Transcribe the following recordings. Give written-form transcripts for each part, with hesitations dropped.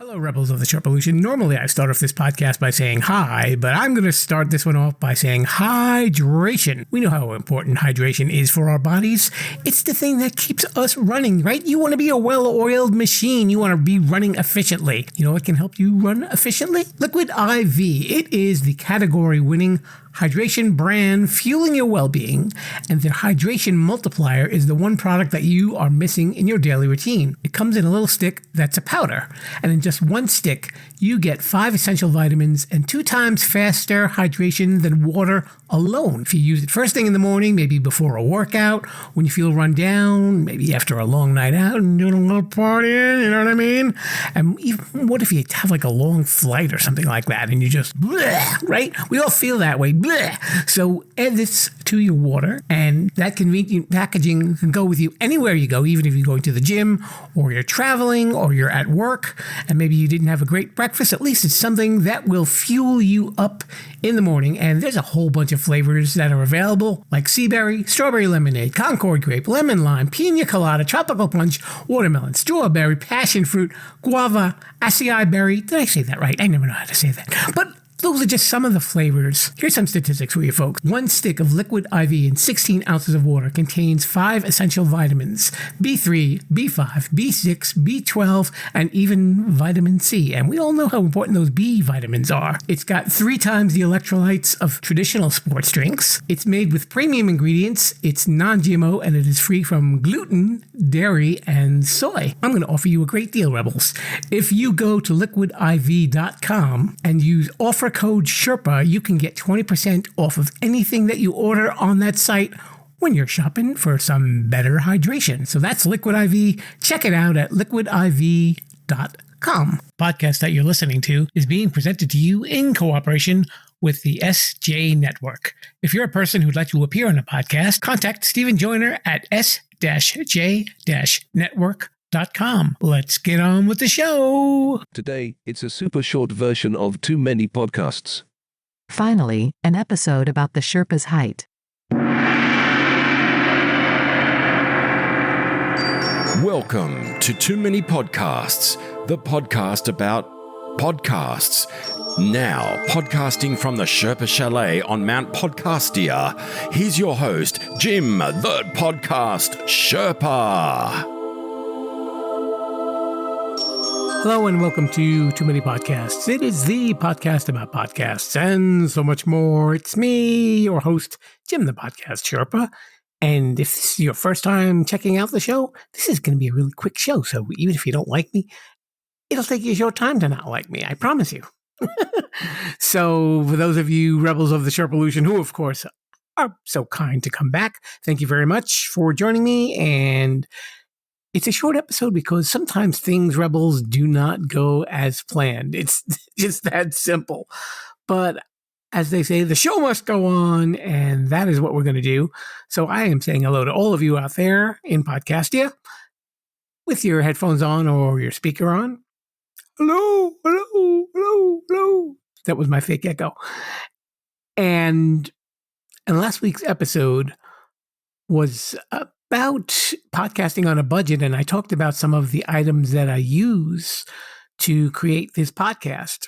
Hello, Rebels of the Sherpa Revolution. Normally, I start off this podcast by saying hi, but I'm going to start this one off by saying hydration. We know how important hydration is for our bodies. It's the thing that keeps us running, right? You want to be a well-oiled machine. You want to be running efficiently. You know what can help you run efficiently? Liquid IV. It is the category-winning hydration brand fueling your well-being, and the hydration multiplier is the one product that you are missing in your daily routine. It comes in a little stick that's a powder, and in just one stick, you get 5 essential vitamins and 2 times faster hydration than water alone. If you use it first thing in the morning, maybe before a workout, when you feel run down, maybe after a long night out and doing a little partying, you know what I mean? And even what if you have like a long flight or something like that and you just bleh, right? We all feel that way. Bleh. So add this to your water, and that convenient packaging can go with you anywhere you go, even if you're going to the gym or you're traveling or you're at work and maybe you didn't have a great breakfast. At least it's something that will fuel you up in the morning. And there's a whole bunch of flavors that are available, like sea berry, strawberry lemonade, Concord grape, lemon lime, pina colada, tropical punch, watermelon, strawberry, passion fruit, guava, acai berry. Did I say that right? I never know how to say that. But those are just some of the flavors. Here's some statistics for you folks. 1 stick of liquid IV in 16 ounces of water contains 5 essential vitamins, B3, B5, B6, B12, and even vitamin C. And we all know how important those B vitamins are. It's got 3 times the electrolytes of traditional sports drinks. It's made with premium ingredients. It's non-GMO, and it is free from gluten, dairy, and soy. I'm going to offer you a great deal, Rebels. If you go to liquidiv.com and use offer code Sherpa, you can get 20% off of anything that you order on that site when you're shopping for some better hydration. So that's Liquid IV. Check it out at liquidiv.com. Podcast that you're listening to is being presented to you in cooperation with the SJ Network. If you're a person who'd like to appear on a podcast, contact Stephen Joyner at s-j-network.com. Let's get on with the show. Today, it's a super short version of Too Many Podcasts. Finally, an episode about the Sherpa's height. Welcome to Too Many Podcasts, the podcast about podcasts. Now, podcasting from the Sherpa Chalet on Mount Podcastia, here's your host, Jim, the Podcast Sherpa. Hello and welcome to Too Many Podcasts. It is the podcast about podcasts and so much more. It's me, your host, Jim, the Podcast Sherpa. And if this is your first time checking out the show, this is going to be a really quick show. So even if you don't like me, it'll take you a short time to not like me. I promise you. So for those of you Rebels of the Sherpa Revolution, who of course are so kind to come back, thank you very much for joining me. And it's a short episode because sometimes things, Rebels, do not go as planned. It's just that simple. But as they say, the show must go on, and that is what we're going to do. So I am saying hello to all of you out there in Podcastia with your headphones on or your speaker on. Hello, hello, hello, hello. That was my fake echo. And last week's episode was about podcasting on a budget, and I talked about some of the items that I use to create this podcast.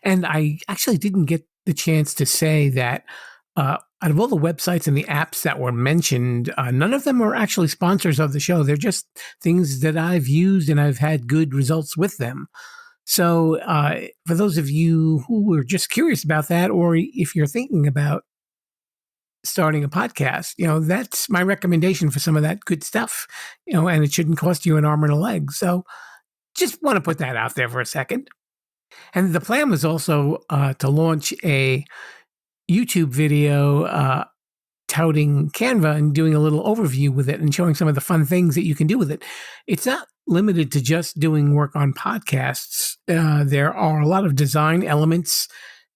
And I actually didn't get the chance to say that out of all the websites and the apps that were mentioned, none of them are actually sponsors of the show. They're just things that I've used and I've had good results with them. So for those of you who are just curious about that, or if you're thinking about starting a podcast, that's my recommendation for some of that good stuff, and it shouldn't cost you an arm and a leg. So just want to put that out there for a second. And the plan was also to launch a YouTube video touting Canva and doing a little overview with it and showing some of the fun things that you can do with it. It's not limited to just doing work on podcasts. There are a lot of design elements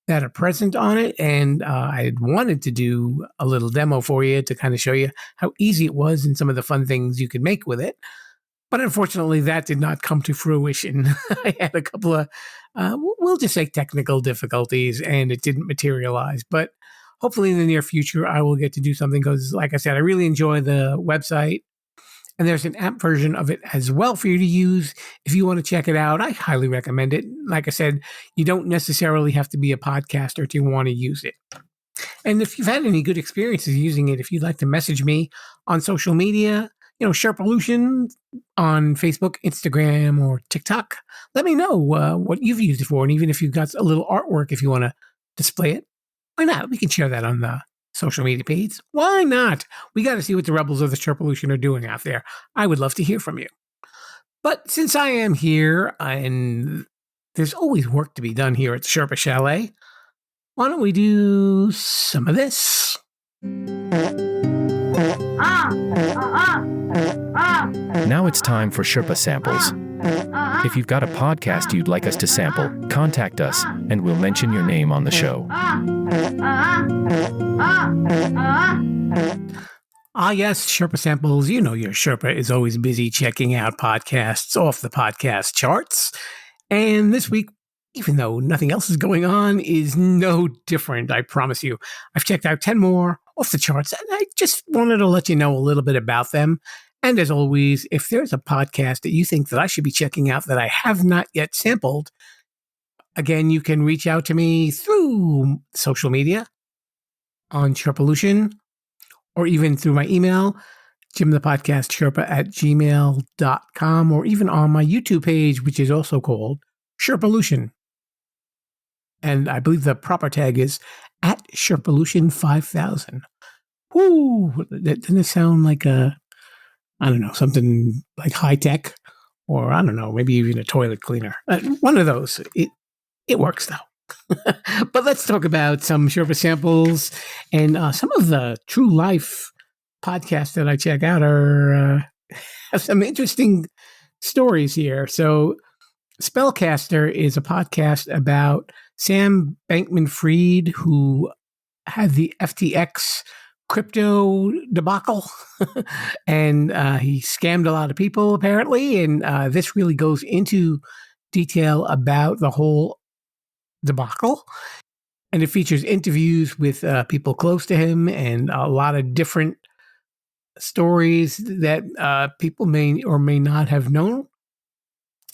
that are present on it. And I wanted to do a little demo for you to kind of show you how easy it was and some of the fun things you could make with it. But unfortunately, that did not come to fruition. I had a couple of, we'll just say technical difficulties, and it didn't materialize. But hopefully in the near future, I will get to do something because, like I said, I really enjoy the website. And there's an app version of it as well for you to use. If you want to check it out, I highly recommend it. Like I said, you don't necessarily have to be a podcaster to want to use it. And if you've had any good experiences using it, if you'd like to message me on social media, Sherpolution on Facebook, Instagram, or TikTok, let me know what you've used it for. And even if you've got a little artwork, if you want to display it, why not? We can share that on the social media page. Why not? We got to see what the rebels of the Sherpolution are doing out there. I would love to hear from you. But since I am here, and there's always work to be done here at the Sherpa Chalet, why don't we do some of this? Now it's time for Sherpa Samples. If you've got a podcast you'd like us to sample, contact us and we'll mention your name on the show. Yes, Sherpa Samples. You know your Sherpa is always busy checking out podcasts off the podcast charts. And this week, even though nothing else is going on, is no different, I promise you. I've checked out 10 more off the charts, and I just wanted to let you know a little bit about them. And as always, if there's a podcast that you think that I should be checking out that I have not yet sampled, again, you can reach out to me through social media on Sherpolution, or even through my email, jimthepodcastsherpa@gmail.com, or even on my YouTube page, which is also called Sherpolution. And I believe the proper tag is @Sherpolution5000. Woo! Doesn't it sound like something like high tech, or I don't know, maybe even a toilet cleaner. One of those. It works though. But let's talk about some Sherpa samples, and some of the true life podcasts that I check out have some interesting stories here. So Spellcaster is a podcast about Sam Bankman-Fried, who had the FTX crypto debacle, and he scammed a lot of people apparently. And this really goes into detail about the whole debacle. And it features interviews with people close to him and a lot of different stories that people may or may not have known.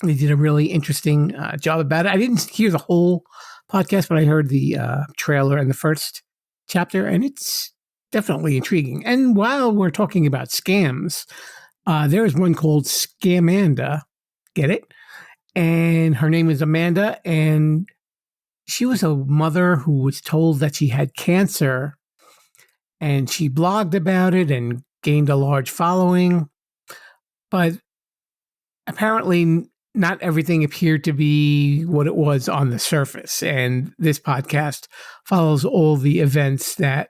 They did a really interesting job about it. I didn't hear the whole podcast, but I heard the trailer and the first chapter, and it's definitely intriguing. And while we're talking about scams, there is one called Scamanda. Get it? And her name is Amanda, and she was a mother who was told that she had cancer, and she blogged about it and gained a large following. But apparently not everything appeared to be what it was on the surface. And this podcast follows all the events that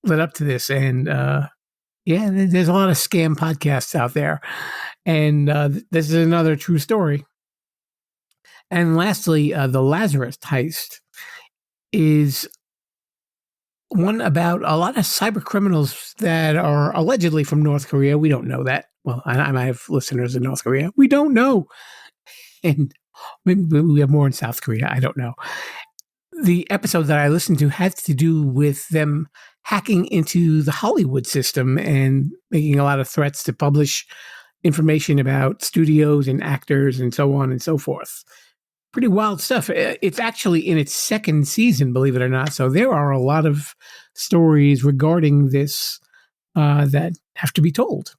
led up to this. And there's a lot of scam podcasts out there. And this is another true story. And lastly, the Lazarus Heist is one about a lot of cyber criminals that are allegedly from North Korea. We don't know that. Well, I might have listeners in North Korea. We don't know. And maybe we have more in South Korea. I don't know. The episode that I listened to had to do with them hacking into the Hollywood system and making a lot of threats to publish information about studios and actors and so on and so forth. Pretty wild stuff. It's actually in its second season, believe it or not. So there are a lot of stories regarding this that have to be told.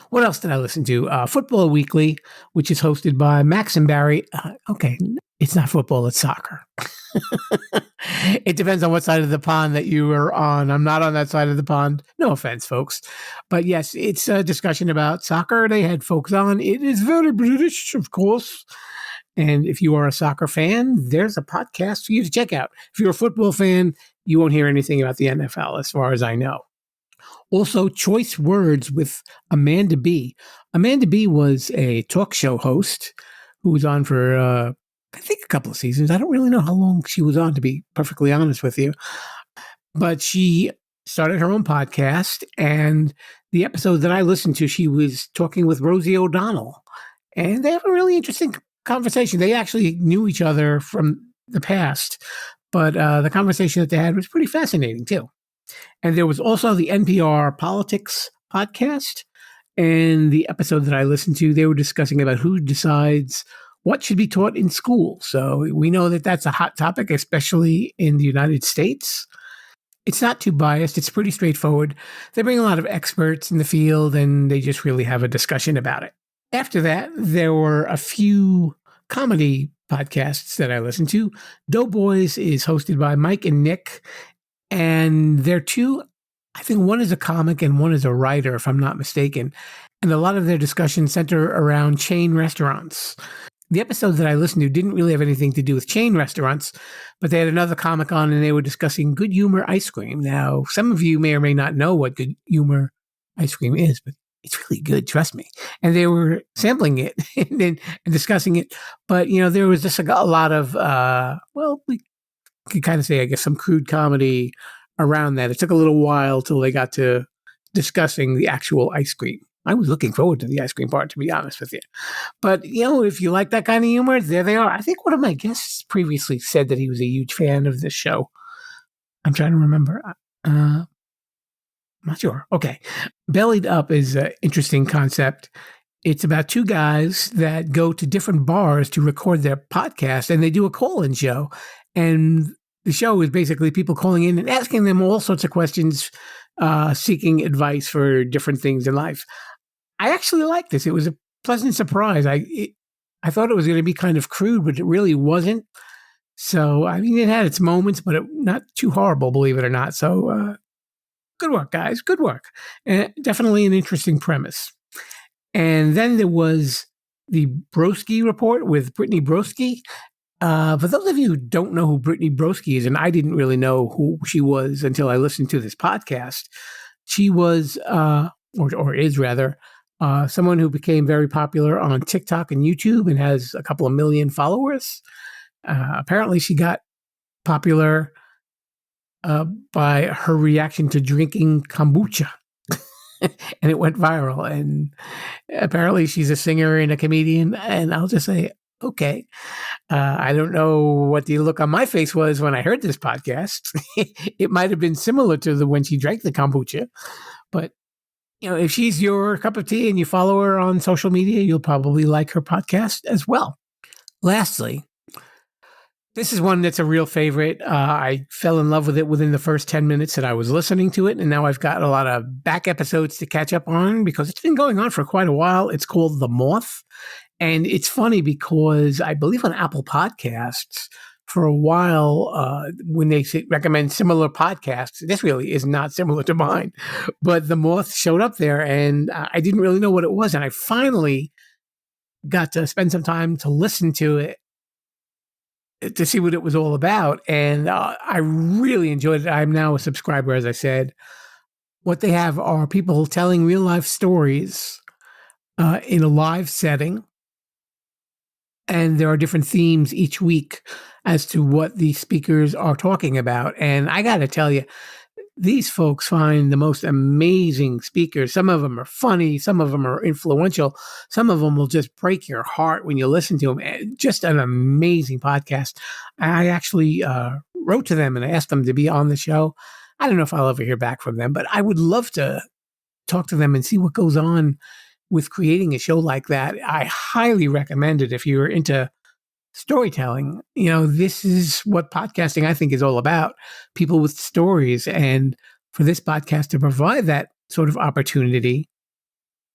What else did I listen to? Football Weekly, which is hosted by Max and Barry. Okay, it's not football, it's soccer. It depends on what side of the pond that you are on. I'm not on that side of the pond. No offense, folks. But yes, it's a discussion about soccer. They had folks on. It is very British, of course. And if you are a soccer fan, there's a podcast for you to check out. If you're a football fan, you won't hear anything about the NFL, as far as I know. Also, Choice Words with Amanda Bee. Amanda Bee was a talk show host who was on for, I think, a couple of seasons. I don't really know how long she was on, to be perfectly honest with you. But she started her own podcast, and the episode that I listened to, she was talking with Rosie O'Donnell. And they have a really interesting conversation. They actually knew each other from the past, but the conversation that they had was pretty fascinating, too. And there was also the NPR Politics Podcast. And the episode that I listened to, they were discussing about who decides what should be taught in school. So we know that that's a hot topic, especially in the United States. It's not too biased. It's pretty straightforward. They bring a lot of experts in the field, and they just really have a discussion about it. After that, there were a few comedy podcasts that I listened to. Doughboys is hosted by Mike and Nick, and they're two, I think one is a comic and one is a writer, if I'm not mistaken. And a lot of their discussions center around chain restaurants. The episode that I listened to didn't really have anything to do with chain restaurants, but they had another comic on and they were discussing good humor ice cream. Now, some of you may or may not know what good humor ice cream is, but it's really good, trust me. And they were sampling it and discussing it. But, there was just a lot of, we could kind of say, I guess, some crude comedy around that. It took a little while till they got to discussing the actual ice cream. I was looking forward to the ice cream part, to be honest with you. But, if you like that kind of humor, there they are. I think one of my guests previously said that he was a huge fan of this show. I'm trying to remember. I'm not sure. Okay. Bellied Up is an interesting concept. It's about two guys that go to different bars to record their podcast, and they do a call-in show. And the show is basically people calling in and asking them all sorts of questions, seeking advice for different things in life. I actually liked this. It was a pleasant surprise. I thought it was going to be kind of crude, but it really wasn't. So, it had its moments, but not too horrible, believe it or not. So, good work, guys. Good work. And definitely an interesting premise. And then there was the Broski report with Brittany Broski. For those of you who don't know who Brittany Broski is, and I didn't really know who she was until I listened to this podcast, she was, or is rather, someone who became very popular on TikTok and YouTube and has a couple of million followers. Apparently, she got popular by her reaction to drinking kombucha. And it went viral. And apparently, she's a singer and a comedian. And I'll just say, okay. I don't know what the look on my face was when I heard this podcast. It might have been similar to when she drank the kombucha. But, if she's your cup of tea and you follow her on social media, you'll probably like her podcast as well. Lastly, this is one that's a real favorite. I fell in love with it within the first 10 minutes that I was listening to it. And now I've got a lot of back episodes to catch up on because it's been going on for quite a while. It's called The Moth. And it's funny because I believe on Apple Podcasts for a while, when they recommend similar podcasts, this really is not similar to mine, but The Moth showed up there and I didn't really know what it was. And I finally got to spend some time to listen to it to see what it was all about. And I really enjoyed it. I'm now a subscriber, as I said. What they have are people telling real life stories in a live setting. And there are different themes each week as to what the speakers are talking about. And I got to tell you, these folks find the most amazing speakers. Some of them are funny. Some of them are influential. Some of them will just break your heart when you listen to them. Just an amazing podcast. I actually wrote to them and I asked them to be on the show. I don't know if I'll ever hear back from them, but I would love to talk to them and see what goes on with creating a show like that. I highly recommend it if you're into storytelling. This is what podcasting I think is all about, people with stories. And for this podcast to provide that sort of opportunity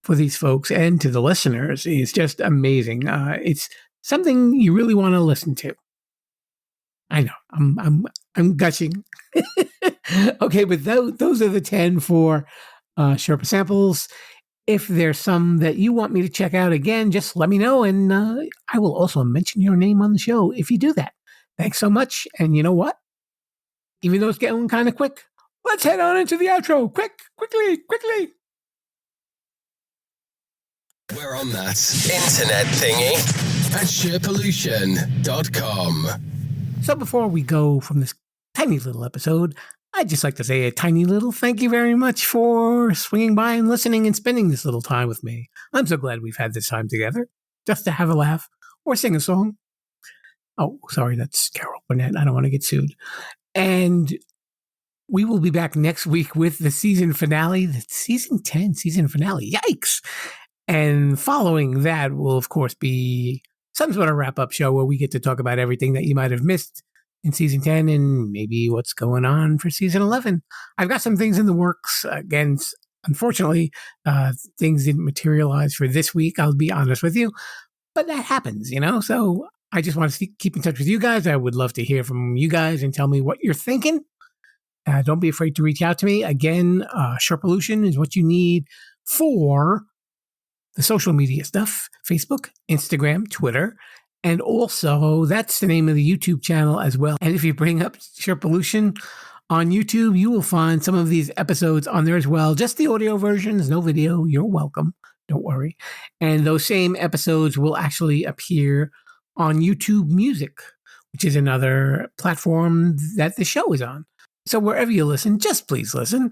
for these folks and to the listeners is just amazing. It's something you really want to listen to. I know I'm gushing. Okay, but those are the 10 for Sherpa Samples. If there's some that you want me to check out again, just let me know, and I will also mention your name on the show if you do that. Thanks so much. And you know what? Even though it's getting kind of quick, let's head on into the outro. Quickly. We're on that internet thingy at sherpollution.com. So before we go from this tiny little episode, I'd just like to say a tiny little thank you very much for swinging by and listening and spending this little time with me. I'm so glad we've had this time together, just to have a laugh or sing a song. Oh, sorry, that's Carol Burnett. I don't want to get sued. And We will be back next week with the season finale, the season 10 season finale. Yikes. And following that will, of course, be some sort of wrap-up show where we get to talk about everything that you might have missed in season 10 and maybe what's going on for season 11. I've got some things in the works. Again, unfortunately, things didn't materialize for this week, I'll be honest with you. But that happens, So I just want to keep in touch with you guys. I would love to hear from you guys and tell me what you're thinking. Don't be afraid to reach out to me. Again, Sherpalution is what you need for the social media stuff, Facebook, Instagram, Twitter, and also that's the name of the YouTube channel as well. And if you bring up Sherpalution on YouTube, you will find some of these episodes on there as well. Just the audio versions, no video. You're welcome. Don't worry. And those same episodes will actually appear on YouTube Music, which is another platform that the show is on. So wherever you listen, just please listen.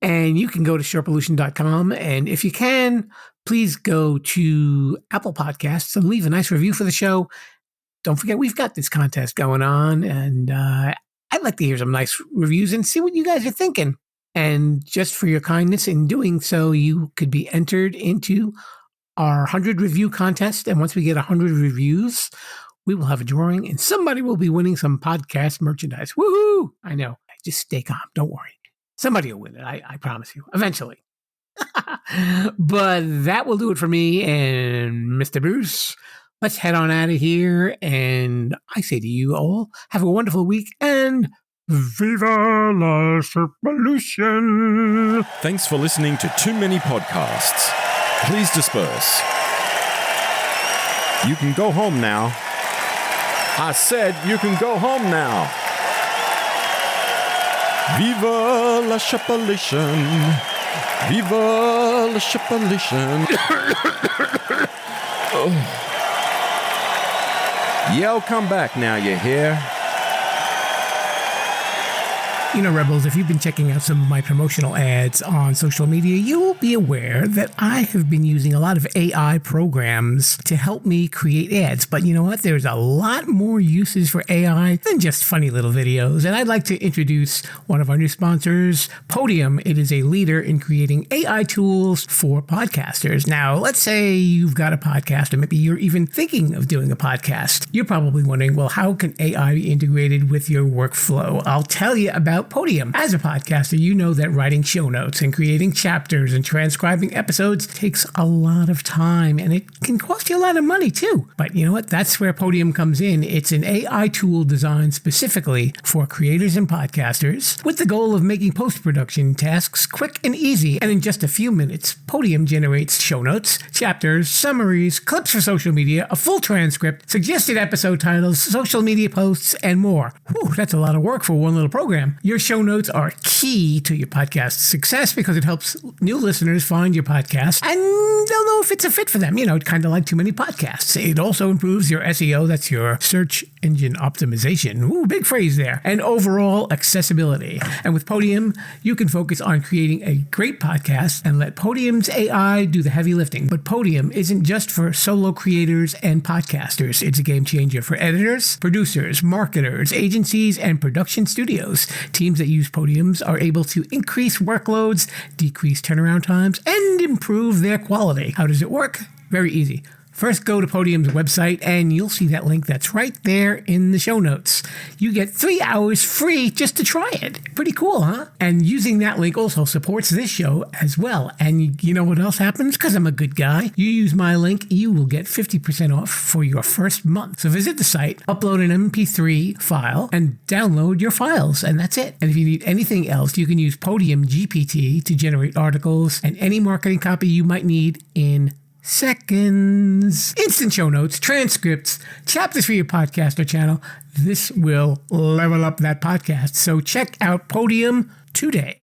And you can go to sherpalution.com. And if you can, please go to Apple Podcasts and leave a nice review for the show. Don't forget, we've got this contest going on. And I'd like to hear some nice reviews and see what you guys are thinking. And just for your kindness in doing so, you could be entered into our 100 review contest. And once we get 100 reviews, we will have a drawing and somebody will be winning some podcast merchandise. Woohoo! I know. Just stay calm. Don't worry. Somebody will win it. I promise you. Eventually. But that will do it for me and Mr. Bruce. Let's head on out of here. And I say to you all, have a wonderful week and Viva la Sherpalution! Thanks for listening to Too Many Podcasts. Please disperse. You can go home now. I said you can go home now. Viva la Sherpalution. Viva la Sherpalution. Oh. Yell, come back now, you hear? Rebels, if you've been checking out some of my promotional ads on social media, you will be aware that I have been using a lot of AI programs to help me create ads. But you know what? There's a lot more uses for AI than just funny little videos. And I'd like to introduce one of our new sponsors, Podium. It is a leader in creating AI tools for podcasters. Now, let's say you've got a podcast, or maybe you're even thinking of doing a podcast. You're probably wondering, well, how can AI be integrated with your workflow? I'll tell you about Podium. As a podcaster, you know that writing show notes and creating chapters and transcribing episodes takes a lot of time, and it can cost you a lot of money too. But you know what? That's where Podium comes in. It's an AI tool designed specifically for creators and podcasters with the goal of making post-production tasks quick and easy. And in just a few minutes, Podium generates show notes, chapters, summaries, clips for social media, a full transcript, suggested episode titles, social media posts, and more. Whew, that's a lot of work for one little program. Your show notes are key to your podcast's success because it helps new listeners find your podcast and they'll know if it's a fit for them, kind of like Too Many Podcasts. It also improves your SEO, that's your search engine optimization. Ooh, big phrase there. And overall accessibility. And with Podium, you can focus on creating a great podcast and let Podium's AI do the heavy lifting. But Podium isn't just for solo creators and podcasters. It's a game changer for editors, producers, marketers, agencies, and production studios. Teams that use Podiums are able to increase workloads, decrease turnaround times, and improve their quality. How does it work? Very easy. First, go to Podium's website, and you'll see that link that's right there in the show notes. You get 3 hours free just to try it. Pretty cool, huh? And using that link also supports this show as well. And you know what else happens? Because I'm a good guy. You use my link, you will get 50% off for your first month. So visit the site, upload an MP3 file, and download your files. And that's it. And if you need anything else, you can use Podium GPT to generate articles and any marketing copy you might need in seconds. Instant show notes, transcripts, chapters for your podcast or channel. This will level up that podcast. So check out Podium today.